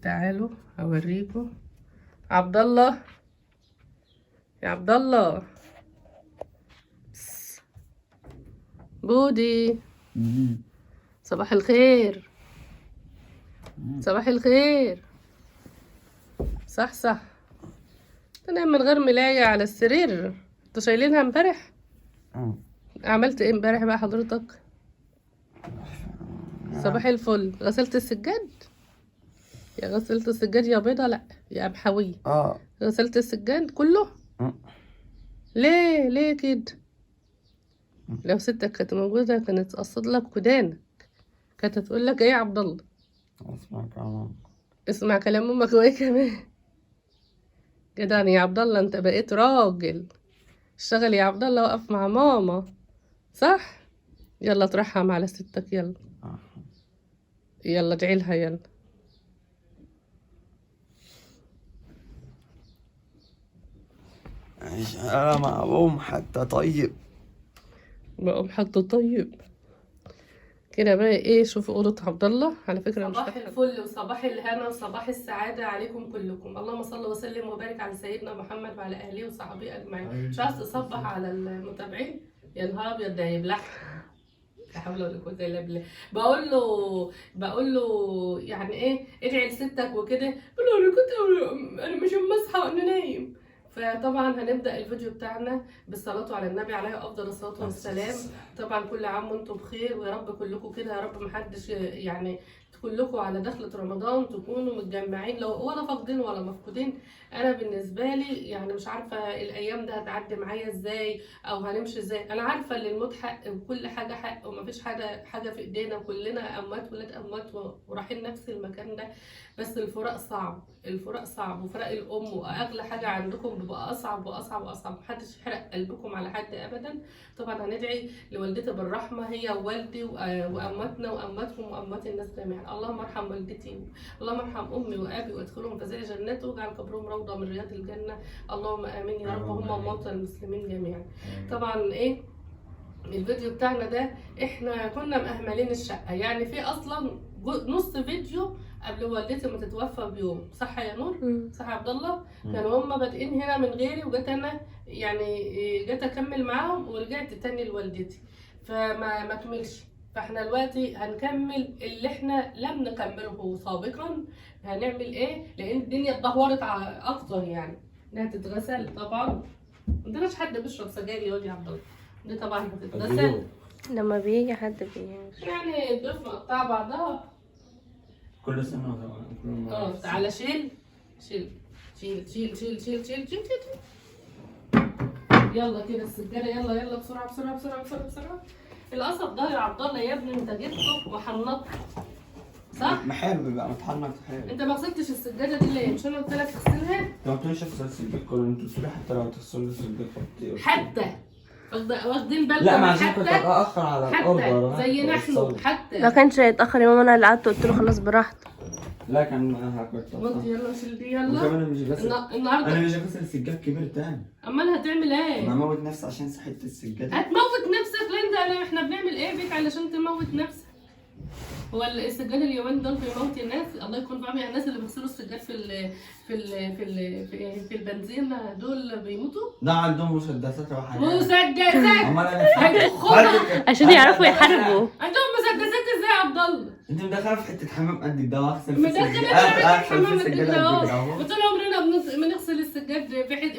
تعالوا اوريكم عبد الله. يا عبد الله بودي، صباح الخير. صباح الخير. صح صح. تنام من غير ملاية على السرير. انتوا شايلينها امبارح؟ عملت ايه امبارح بقى حضرتك؟ صباح الفل. غسلت السجاد؟ يا غسلت السجاد يا بيضة؟ لا يا ابحوية. غسلت السجاد كله؟ ليه كده؟ لو ستك كانت موجودة كانت تقصد لك ودانك، كانت هتقول لك ايه يا عبد الله؟ اسمع كلام. اسمع كلام امك وايه كمان؟ كده يا عبد الله انت بقيت راجل. اشتغل يا عبد الله، وقف مع ماما، صح؟ يلا ترحم على ستك. يلا يلا ادعي لها. يلا انا مع ابوهم حتى. طيب بقوم حد طيب كده بقى. ايه شوفوا اوضه عبد الله. على فكره صباح الفل وصباح الهنا وصباح السعاده عليكم كلكم. اللهم صل وسلم وبارك على سيدنا محمد وعلى اهله وصحبه اجمعين. مش عايز تصبح على المتابعين؟ يا نهار ابيض ده يبلع. لا حول ولا قوه الا بالله. بقول له يعني ايه ادعي لستك وكده. بقول له انا مش مصحى وانا نايم. فطبعا هنبدا الفيديو بتاعنا بالصلاه على النبي عليه افضل الصلاه والسلام. طبعا كل عام وانتم بخير، ويا رب كلكم كده، يا رب محدش يعني كلكم على دخلة رمضان تكونوا متجمعين، لو ولا فاقدين ولا مفقودين. انا بالنسبه لي يعني مش عارفه الايام ده هتعدي معايا ازاي او هنمشي ازاي. انا عارفه ان الموت حق وكل حاجه حق ومفيش حاجه في ايدينا، كلنا اموات ولاد اموات ورايحين نفس المكان ده. بس الفراق صعب وفراق الام واغلى حاجه عندكم بيبقى اصعب واصعب واصعب. محدش يحرق قلبكم على حد ابدا. طبعا هندعي لوالدتي بالرحمه، هي ووالدي وامواتنا وامواتكم واموات الناس جميعا. اللهم ارحم والدتي، اللهم ارحم امي وابي وادخلهم فزاع جنته واجعل قبرهم روضه من رياض الجنه. اللهم امين يا رب. هم موتى المسلمين جميعا. طبعا ايه الفيديو بتاعنا ده احنا كنا مأهملين الشقه، يعني في اصلا نص فيديو قبل والدتي ما تتوفى بيوم، صح يا نور؟ صح يا عبد الله؟ كانوا هم بادئين هنا من غيري وجيت انا يعني جيت اكمل معاهم ورجعت تاني لوالدتي فما كملش. فاحنا دلوقتي هنكمل اللي احنا لم نكمله سابقا. هنعمل ايه؟ لان الدنيا اتدهورت اكتر، يعني انها تتغسل. طبعا مندناش حد بيشرب سجاير يا ولد عبد الله. دي طبعا هتتغسل لما بيجي حد يعني الضيوف مقطعه بعضها كل سنة كل مرة. تعالى شيل شيل شيل شيل شيل شيل شيل شيل شيل. يلا كده السجاده. يلا بسرعه بسرعه بسرعه بسرعه بسرعه. القصب ده يا عبد الله يا ابني انت جبته وحنطته، صح؟ محل بقى متحنط حلو. انت ما غسلتش السجاده دي ليه؟ مش انا قلت لك اغسلها؟ انت ما قلتليش اغسل السجاد كله. انتوا بتقولوا حتى لو تغسلوا السجاد حطيه. حتى واخدين بالكم؟ لا ما عشان كنت اتاخر على الاوردر. حتى زي نحن حتى ما كانش هيتاخر يا ماما. انا اللي قعدت قلت له خلاص براحته. لا كان معاها كنت وانت يلا شيل دي يلا. وكمان انا مش غسل النهارده انا مش غسل السجاد كبير تاني. امال هتعمل ايه؟ انا هموت نفسي عشان صحيت السجاد. هتموت نفسك ليه؟ انت احنا بنعمل ايه بيك علشان تموت نفسك؟ هو السجاد اليومين دول بيموت الناس؟ الله يكون في عوني. الناس اللي بيغسلوا السجاد في البنزين دول بيموتوا. ده عندهم مسدسات وحاجات. مسدسات؟ امال انا هيدخلوا عشان يعرفوا يحاربوا. عندهم مسدسات ازاي يا عبد الله؟ انت مدخله في حته حمام قد كده واغسل في مدخلة السجاد. حمام قد كده كده اهو. اهو. وطول عمرنا بنغسل السجاد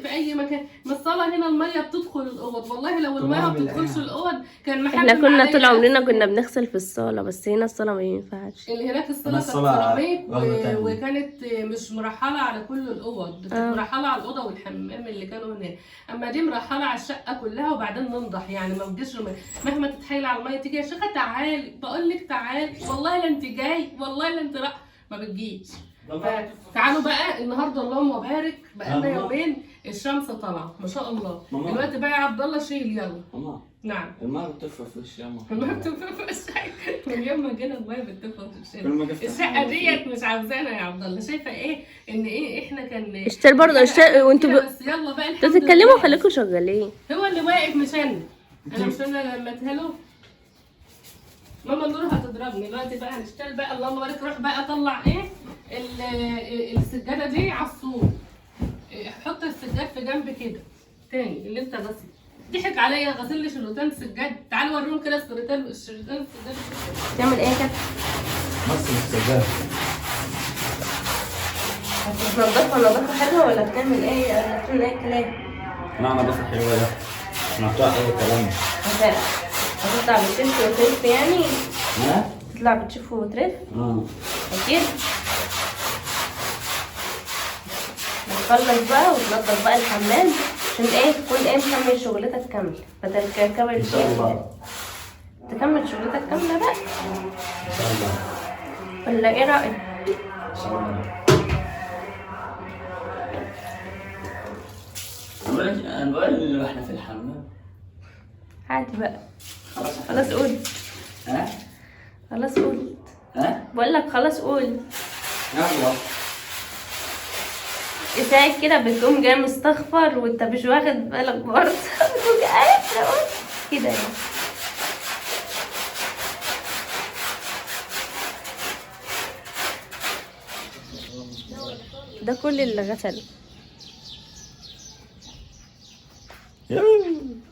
في اي مكان. من الصاله هنا الميه بتدخل الاوض، والله لو الميه ما بتدخلش الاوض كان محل. احنا كنا طول عمرنا كنا بنغسل في الصاله، بس هنا الصاله ما ينفعش. اللي هناك الصاله كانت سيراميك وكانت مش مرحله على كل الاوض، كانت مرحله على الاوضه والحمام اللي كانوا هناك. اما دي مرحله على الشقه كلها وبعدين ننضح، يعني ما بتجيش مهما تتحايل على الميه تيجي يا شيخه تعالي، بقول لك تعالي والله لا انت جاي والله لا انت راح، ما بتجيش. تعالوا بقى النهارده اللهم بارك بقى لنا يومين الشمس طالعه ما شاء الله. دلوقتي بقى يا عبد الله شيل يلا. ماما نعم الماء بتطفى في وشي يا ماما. الماء بتطفى في وشك. من يوم ما جينا الماء بتطفى في وشك. الشقه ديت مش عاوزانا يا عبد الله. شايفه ايه ان ايه احنا كان اشتري برضه اشتري وانتوا بس يلا بقى انتوا تتكلموا خليكم شغالين. هو اللي واقف مش انا مش انا لما اتهله. ماما نور هتضربني دلوقتي بقى. هنشتغل بقى اللهم بارك. روح بقى طلع ايه السجاده دي على السور. حط السجاد في جنب كده تاني اللي انت غسله. ضحك عليا غسل لي شريطان سجاد. تعالوا وريهم كده الشريطان السجاد. تعمل ايه كده؟ مصر السجاد. هتنضفها نظافة حلوة ولا بتعمل ايه؟ ولا بتعمل ايه كلام؟ نعم نظافة حلوة ده. مقطوع أي كلام. هتطلع بتشوف وترف يعني؟ ها؟ تطلع بتشوف وترف؟ أكيد. تخلص بقى وتنضف بقى الحمام عشان ايه تكون ايه مكمل شغلتك كاملة بدل كامل إن شاء الله. تكمل شغلتك كاملة بقى إن شاء الله. ولا ايه رأيك؟ إن شاء الله. أنا بقول إحنا في الحمام. عادي بقى. خلاص قول. ها؟ خلاص قول. ها؟ بقول لك خلاص قول. يلا. ازاي كده بتقوم جاي مستغفر وانت مش واخد بالك برضه بتقوم جاي كده يعني. ده كل اللي غسله.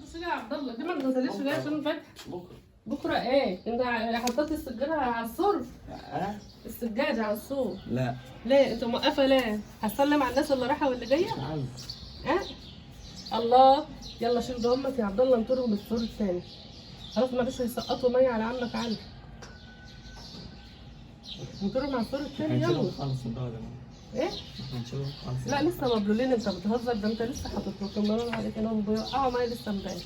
بص يا عبد الله دي ما اتغسلتش ليه عشان فاتحه. بكره ايه؟ انت حطيت السجاده على الصرف؟ السجاده على الصوف. لا. ليه؟ انت موقفه ليه؟ هتسلم على الناس اللي رايحه واللي جايه؟ عايز. الله. يلا شيل ده امك يا عبد الله انطرهم السور الثاني. خلاص معلش هيسقطوا ميه على عمك علي. انطرهم على السور الثاني يلا. هنشيلهم خالص الدولة. ايه؟ هنشيلهم خالص. لا لسه مبلولين. انت بتهزر؟ ده انت لسه حاططهم كمان عليك انهم بيوقعوا ميه لسه امبارح.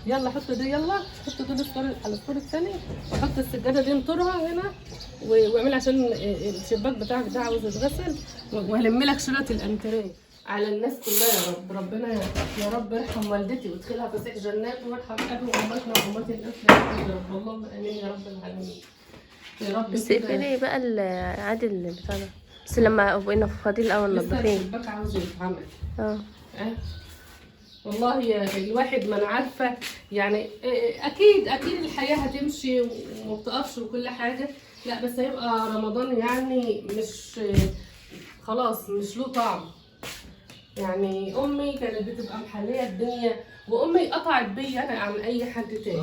يلا حط دي. يلا حط دول على السور الثاني وحط السجاده دي انطرها هنا واعمل عشان الشباك بتاعك ده عاوز يتغسل. وهلم لك شيلة الانتريه على الناس كلها يا رب. ربنا يا رب ارحم والدتي وادخلها فسيح جنات وارحم ابي وامتنا وامهات الناس يا رب. اللهم امين يا رب العالمين يا رب. بس اقفلي بقى العادي اللي بتاع ده بس لما بقينا فاضيين الاول لسه نضفين. الشباك عاوز يتعمل. اه والله الواحد ما انا عارفه يعني اكيد الحياه هتمشي وما بتقفش وكل حاجه. لا بس هيبقى رمضان يعني مش خلاص مش له طعم. يعني امي كانت بتبقى محليه الدنيا وامي قطعت بيا انا عن اي حد تاني.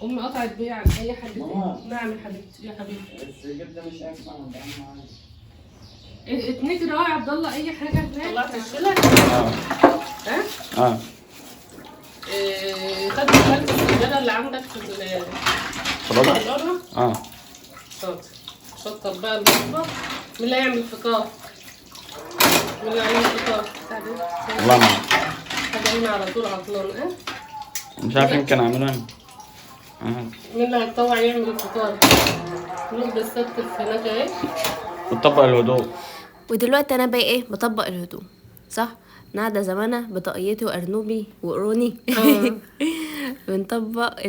امي قطعت بيا عن اي حد تاني. نعم يا حبيبتي يا حبيبتي. السجاد ده مش هينفع عند عم اتنجر يا عبد الله اي حاجه هناك. طلعت الشله. ها؟ خدت بالك السجاده اللي عندك في الأوضة؟ شاطر. شطب بقى المطبخ. مين اللي هيعمل الفطار؟ مين اللي هيعمل الفطار؟ والله ما حاجة هنا على طول عطلان. مش عارف يمكن اعمله مين اللي هيتطوع يعمل الفطار؟ نلبس ست هناك اهي وتطبق الهدوء. ودلوقتي انا بقى ايه بطبق الهدوم صح. نادى زمانه بطاقيتي وارنوبي وقروني بنطبق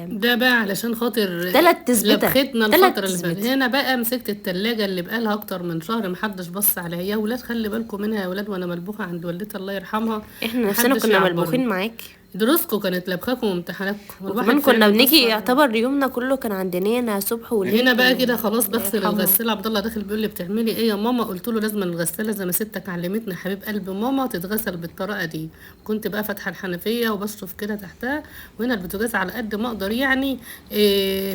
ده بقى علشان خاطر 3 تثبيتة لبختنا الفترة اللي فاتت. هنا بقى مسكت التلاجة اللي بقالها اكتر من شهر محدش بص عليها. يا ولاد خلي بالكم منها يا ولاد. وانا ملبوخة عند والدتي الله يرحمها. احنا نفسنا كنا ملبوخين معاك. دروسكم كانت لبخاكم وامتحاناتكم. وكمان كنا بنيجي يعتبر يومنا كله كان عندنا صبح وليل. هنا بقى كده خلاص بغسل الغسالة. عبد الله داخل بيقول لي بتعملي ايه يا ماما؟ قلت له لازم الغسالة زي ما ستك علمتنا حبيب قلب ماما تتغسل بالطريقة دي. كنت بقى فاتحة الحنفية وبشرف كده تحتها وهنا البوتاجاز على قد ما اقدر يعني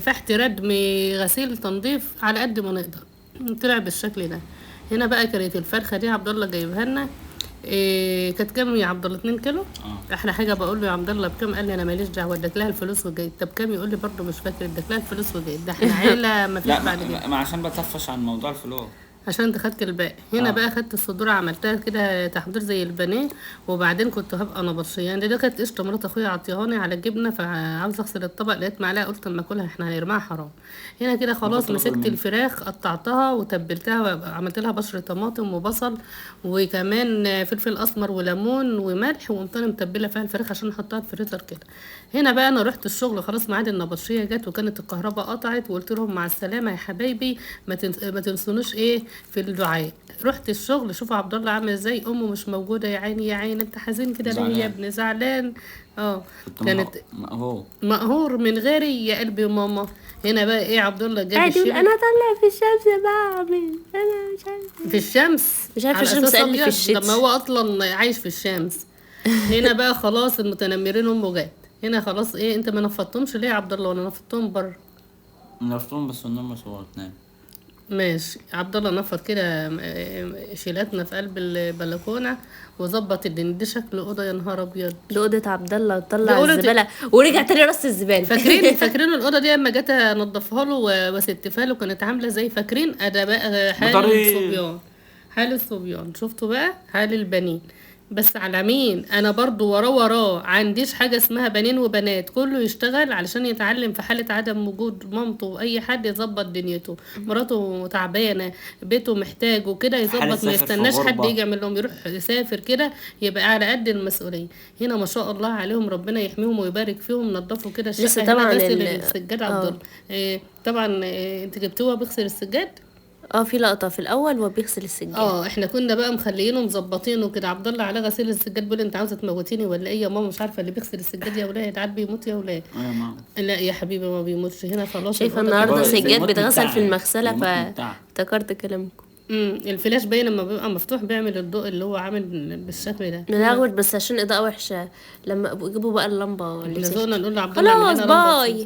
فحت ردم غسيل تنظيف على قد ما نقدر. طلع بالشكل ده. هنا بقى كانت الفرخة دي عبد الله جايبها لنا. كانت كام يا عبد الله؟ 2 كيلو. احلى حاجه بقول له يا عبد الله بكام؟ قال لي انا ماليش دعوه اديت لها الفلوس وجاي. طب كام؟ يقول لي برده مش فاكر. اديت لها الفلوس وجاي. ده احنا عيله ما فيش بعد كده. ما عشان بطفش عن موضوع الفلوس عشان انت خدت الباقي. هنا بقى خدت الصدور عملتها كده تحضير زي البانيه وبعدين كنت هبقى نبطشيه. يعني دي كانت قشطه مرات اخويا عطيهاني على الجبنه فعاوز اغسل الطبق لقيت معلقه قلت اما اكلها احنا هنرميها حرام. هنا كده خلاص مسكت الفراخ قطعتها وتبلتها وعملت لها بشر طماطم وبصل وكمان فلفل اسمر وليمون وملح وقمت انا متبله فيها الفراخ عشان احطها في الفريزر كده. هنا بقى انا رحت الشغل خلاص ميعاد النبطشيه جت وكانت الكهرباء قطعت وقلت لهم مع السلامه يا حبايبي ما تنسونوش ايه في الدعاء. رحت الشغل، شوفوا عبد الله عامل ازاي، امه مش موجوده، يا عيني يا عيني انت حزين كده ليه يا زعلان. ابني؟ زعلان. كنت كانت مقهور. مقهور من غيري يا قلبي ماما. هنا بقى ايه، عبد الله جاب قاعد يقول الشيله انا طالع في الشمس بعمل انا مش عارفه في الشمس، مش عارفة على الشمس أساس قال لي في أبيض، الشتاء. لما هو اصلا عايش في الشمس. هنا بقى خلاص المتنمرين امه جت. هنا خلاص ايه، انت ما نفضتهمش ليه يا عبد الله؟ وانا نفضتهم بره. نفطون بس النوم بس هو تنام. ماشي، عبد الله نفض كده شيلاتنا في قلب البلكونه وظبط الدنيا. دي شكل اوضه يا نهار ابيض. دي اوضه عبد الله، دي طلع أوضة الزباله ورجع تاني رص الزباله. فاكرين الاوضه دي لما جيت انضفها له وستفها له كانت عامله زي، فاكرين؟ ده بقى حال بطريق. الصبيان. حال الصبيان، شفتوا بقى حال البنين. بس على مين؟ انا برضو وراه عنديش حاجه اسمها بنين وبنات، كله يشتغل علشان يتعلم في حاله عدم وجود مامته واي حد يظبط دنيته. مراته تعبانه، بيته محتاج وكده حالة يظبط، ما سافر في يستناش حد غربة. يجي يعمل لهم، يروح يسافر كده يبقى على قد المسؤوليه. هنا ما شاء الله عليهم، ربنا يحميهم ويبارك فيهم، نظفوا كده الشقه. لسه هنا طبعاً غسل السجاد عبد الله. طبعا انت جبتوها بيغسل السجاد. في لقطه في الاول وهو بيغسل السجاد. احنا كنا بقى مخليينه مظبطينه كده. عبد الله على غسيل السجاد بيقول انت عاوزه تموتيني ولا ايه يا ماما؟ مش عارفه اللي بيغسل السجاد يا ولاد عاد بيموت يا ولاد. يا ماما. لا يا حبيبي ما بيموتش. هنا خلاص شايفه الأوضة النهارده بيموت سجاد من بيتغسل التعب. في المغسله بيموت من التعب. فافتكرت كلامكم. الفلاش باين لما بيبقى مفتوح بيعمل الضوء اللي هو عامل بالشكل ده. نلغوت بس عشان اضاءه وحشه، لما يجيبوا بقى اللمبه اللي لازمنا نقول لعبد الله خلاص اعمل لنا لمبة باي.